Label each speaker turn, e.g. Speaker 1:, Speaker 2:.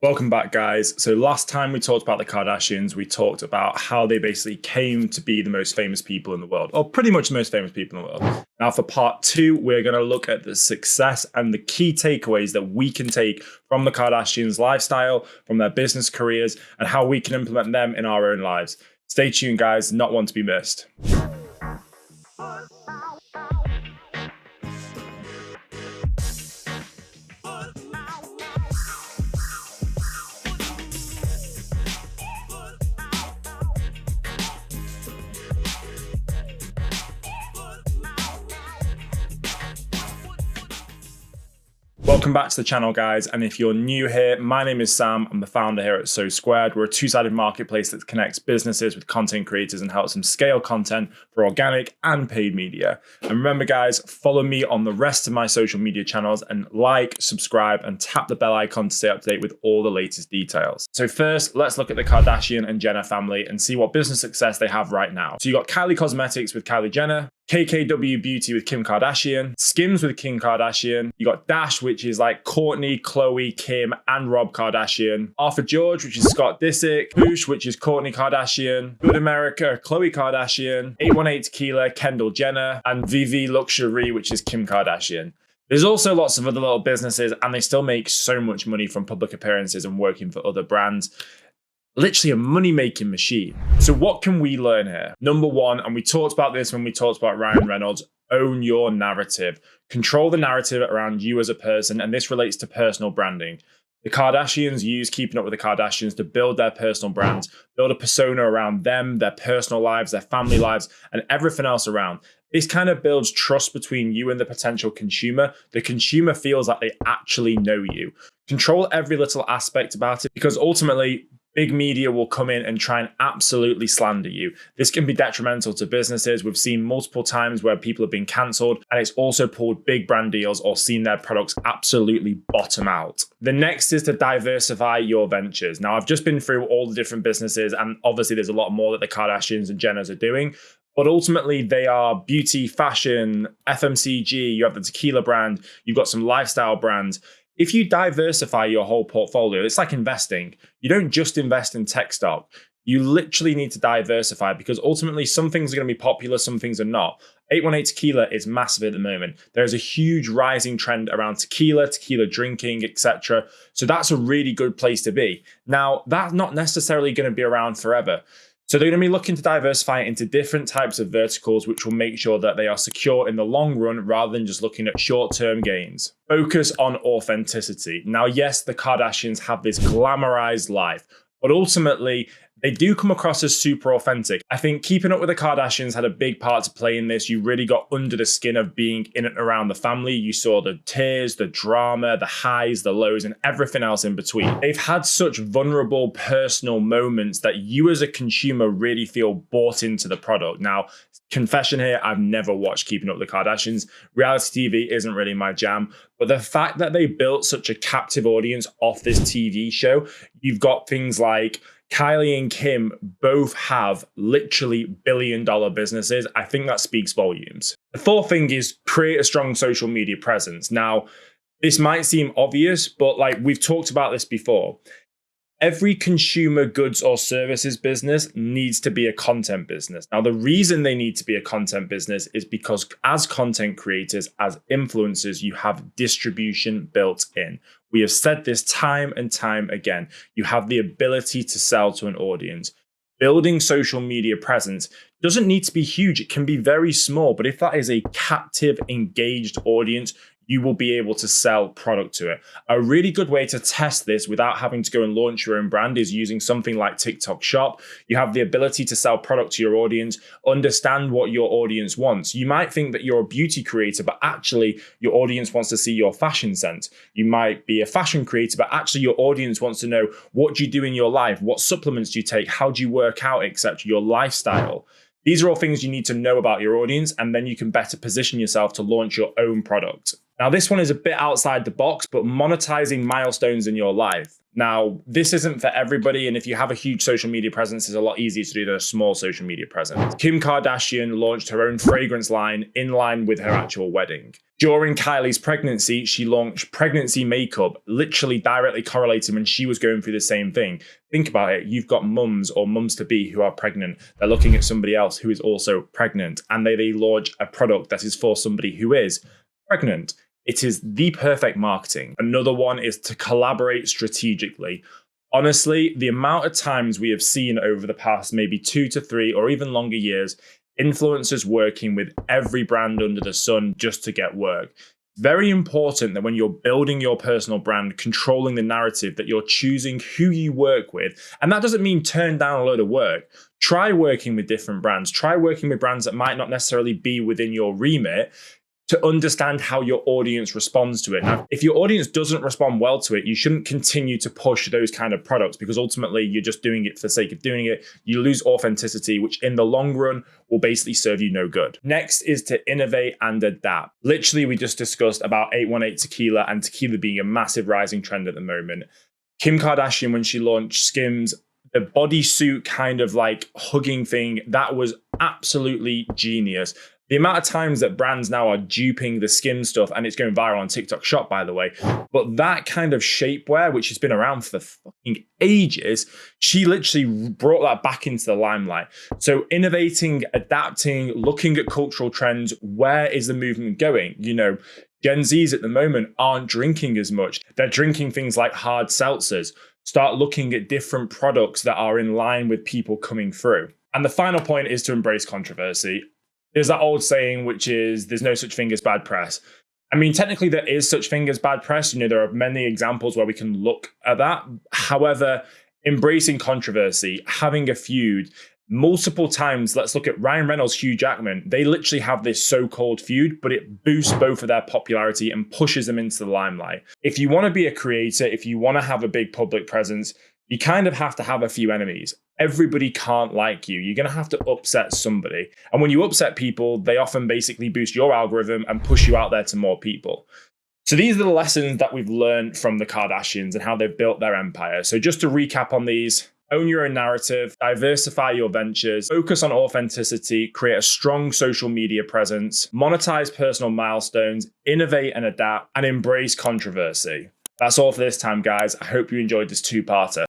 Speaker 1: Welcome back, guys. So last time we talked about the Kardashians, we talked about how they basically came to be the most famous people in the world, or pretty much the most famous people in the world. Now for part two, we're going to look at the success and the key takeaways that we can take from the Kardashians' lifestyle, from their business careers, and how we can implement them in our own lives. Stay tuned, guys. Not one to be missed. Welcome back to the channel, guys. And if you're new here, my name is Sam. I'm the founder here at SoSquared. We're a two-sided marketplace that connects businesses with content creators and helps them scale content for organic and paid media. And remember, guys, follow me on the rest of my social media channels and like, subscribe, and tap the bell icon to stay up to date with all the latest details. So first, let's look at the Kardashian and Jenner family and see what business success they have right now. So you got Kylie Cosmetics with Kylie Jenner, KKW Beauty with Kim Kardashian, Skims with Kim Kardashian. You got Dash, which is like Kourtney, Khloe, Kim, and Rob Kardashian. Arthur George, which is Scott Disick. Poosh, which is Kourtney Kardashian. Good America, Khloe Kardashian. 818 Tequila, Kendall Jenner. And VeVe Luxury, which is Kim Kardashian. There's also lots of other little businesses, and they still make so much money from public appearances and working for other brands. Literally a money-making machine. So what can we learn here? Number one, and we talked about this when we talked about Ryan Reynolds, own your narrative. Control the narrative around you as a person, and this relates to personal branding. The Kardashians use Keeping Up with the Kardashians to build their personal brands, build a persona around them, their personal lives, their family lives, and everything else around. This kind of builds trust between you and the potential consumer. The consumer feels like they actually know you. Control every little aspect about it, because ultimately, big media will come in and try and absolutely slander you. This can be detrimental to businesses. We've seen multiple times where people have been cancelled, and it's also pulled big brand deals or seen their products absolutely bottom out. The next is to diversify your ventures. Now, I've just been through all the different businesses, and obviously there's a lot more that the Kardashians and Jenners are doing. But ultimately, they are beauty, fashion, FMCG, you have the Tequila brand, you've got some lifestyle brands. If you diversify your whole portfolio, it's like investing. You don't just invest in tech stock. You literally need to diversify, because ultimately some things are going to be popular, some things are not. 818 Tequila is massive at the moment. There's a huge rising trend around tequila drinking, etc. So that's a really good place to be. Now, that's not necessarily going to be around forever. So they're going to be looking to diversify into different types of verticals, which will make sure that they are secure in the long run rather than just looking at short-term gains. Focus on authenticity. Now, yes, the Kardashians have this glamorized life, but ultimately, they do come across as super authentic. I think Keeping Up with the Kardashians had a big part to play in this. You really got under the skin of being in and around the family. You saw the tears, the drama, the highs, the lows, and everything else in between. They've had such vulnerable personal moments that you as a consumer really feel bought into the product. Now, confession here, I've never watched Keeping Up with the Kardashians. Reality TV isn't really my jam. But the fact that they built such a captive audience off this TV show, you've got things like Kylie and Kim both have literally billion-dollar businesses. I think that speaks volumes. The fourth thing is create a strong social media presence. Now, this might seem obvious, but like we've talked about this before. Every consumer goods or services business needs to be a content business. Now, the reason they need to be a content business is because as content creators, as influencers, you have distribution built in. We have said this time and time again. You have the ability to sell to an audience. Building social media presence doesn't need to be huge. It can be very small, but if that is a captive, engaged audience, you will be able to sell product to it. A really good way to test this without having to go and launch your own brand is using something like TikTok Shop. You have the ability to sell product to your audience, understand what your audience wants. You might think that you're a beauty creator, but actually your audience wants to see your fashion sense. You might be a fashion creator, but actually your audience wants to know what do you do in your life, what supplements do you take, how do you work out, etc., your lifestyle. These are all things you need to know about your audience, and then you can better position yourself to launch your own product. Now, this one is a bit outside the box, but monetizing milestones in your life. Now, this isn't for everybody, and if you have a huge social media presence, it's a lot easier to do than a small social media presence. Kim Kardashian launched her own fragrance line in line with her actual wedding. During Kylie's pregnancy, she launched pregnancy makeup, literally directly correlating when she was going through the same thing. Think about it. You've got mums or mums-to-be who are pregnant. They're looking at somebody else who is also pregnant, and they launch a product that is for somebody who is pregnant. It is the perfect marketing. Another one is to collaborate strategically. Honestly, the amount of times we have seen over the past maybe 2 to 3 or even longer years, influencers working with every brand under the sun just to get work. Very important that when you're building your personal brand, controlling the narrative, that you're choosing who you work with. And that doesn't mean turn down a load of work. Try working with different brands. Try working with brands that might not necessarily be within your remit, to understand how your audience responds to it. Now, if your audience doesn't respond well to it, you shouldn't continue to push those kind of products, because ultimately you're just doing it for the sake of doing it. You lose authenticity, which in the long run will basically serve you no good. Next is to innovate and adapt. Literally, we just discussed about 818 Tequila and tequila being a massive rising trend at the moment. Kim Kardashian, when she launched Skims, the bodysuit kind of like hugging thing, that was absolutely genius. The amount of times that brands now are duping the Skims stuff, and it's going viral on TikTok Shop, by the way, but that kind of shapewear, which has been around for fucking ages, she literally brought that back into the limelight. So innovating, adapting, looking at cultural trends, where is the movement going? You know, Gen Zs at the moment aren't drinking as much. They're drinking things like hard seltzers. Start looking at different products that are in line with people coming through. And the final point is to embrace controversy. There's that old saying, which is there's no such thing as bad press. I mean, technically there is such thing as bad press. You know, there are many examples where we can look at that. However, embracing controversy, having a feud multiple times. Let's look at Ryan Reynolds, Hugh Jackman. They literally have this so-called feud, but it boosts both of their popularity and pushes them into the limelight. If you want to be a creator, if you want to have a big public presence, you kind of have to have a few enemies. Everybody can't like you. You're going to have to upset somebody. And when you upset people, they often basically boost your algorithm and push you out there to more people. So these are the lessons that we've learned from the Kardashians and how they've built their empire. So just to recap on these: own your own narrative, diversify your ventures, focus on authenticity, create a strong social media presence, monetize personal milestones, innovate and adapt, and embrace controversy. That's all for this time, guys. I hope you enjoyed this two-parter.